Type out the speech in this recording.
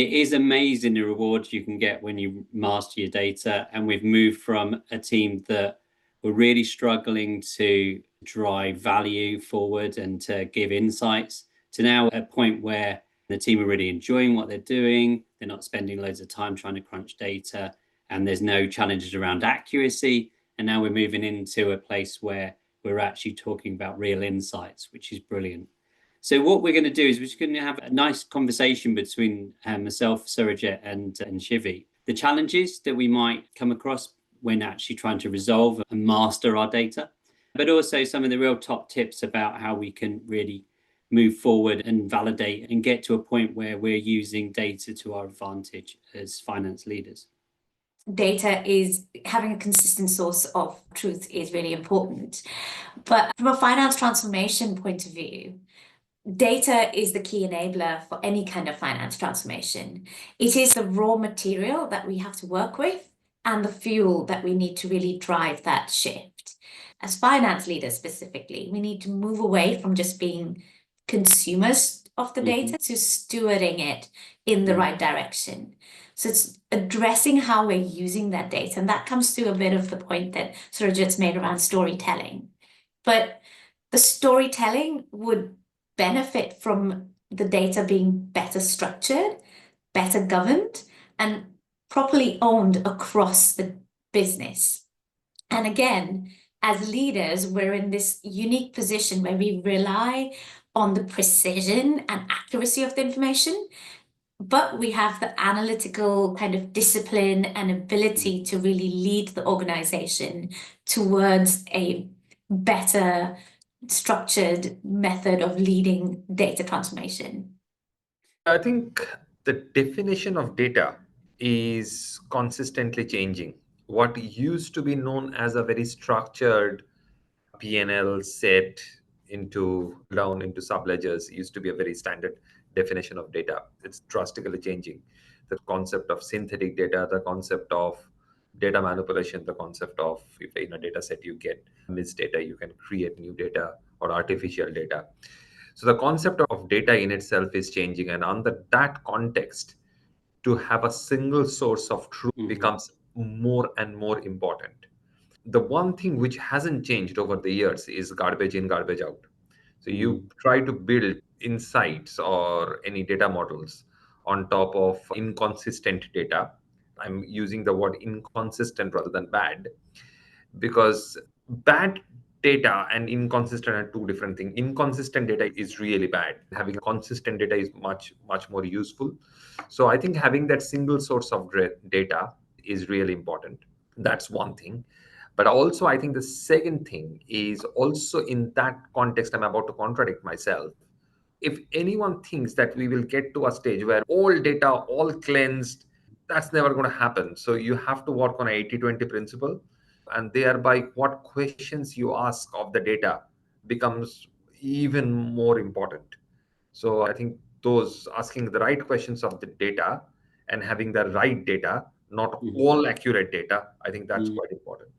It is amazing the rewards you can get when you master your data. And we've moved from a team that were really struggling to drive value forward and to give insights to now a point where the team are really enjoying what they're doing. They're not spending loads of time trying to crunch data, and there's no challenges around accuracy. And now we're moving into a place where we're actually talking about real insights, which is brilliant. So what we're going to do is we're just going to have a nice conversation between myself, Surojit, and Shivi. The challenges that we might come across when actually trying to resolve and master our data, but also some of the real top tips about how we can really move forward and validate and get to a point where we're using data to our advantage as finance leaders. Data is having a consistent source of truth is really important. But from a finance transformation point of view, data is the key enabler for any kind of finance transformation. It is the raw material that we have to work with and the fuel that we need to really drive that shift. As finance leaders specifically, we need to move away from just being consumers of the data to stewarding it in the right direction. So it's addressing how we're using that data. And that comes to a bit of the point that Surojit's made around storytelling. But the storytelling would benefit from the data being better structured, better governed, and properly owned across the business. And again, as leaders, we're in this unique position where we rely on the precision and accuracy of the information, but we have the analytical kind of discipline and ability to really lead the organization towards a better structured method of leading data transformation. I think the definition of data is consistently changing. What used to be known as a very structured P&L set down into subledgers used to be a very standard definition of data. It's drastically changing. The concept of synthetic data, the concept of data manipulation, the concept of if in a data set you get missed data, you can create new data or artificial data. So the concept of data in itself is changing, and under that context, to have a single source of truth becomes more and more important. The one thing which hasn't changed over the years is garbage in, garbage out. So you try to build insights or any data models on top of inconsistent data. I'm using the word inconsistent rather than bad, because bad data and inconsistent are two different things. Inconsistent data is really bad. Having consistent data is much more useful. So I think having that single source of data is really important. That's one thing. But also, I think the second thing is also in that context, I'm about to contradict myself. If anyone thinks that we will get to a stage where all data, all cleansed, that's never going to happen. So you have to work on an 80-20 principle, and thereby what questions you ask of the data becomes even more important. So I think those asking the right questions of the data and having the right data, not all accurate data, I think that's quite important.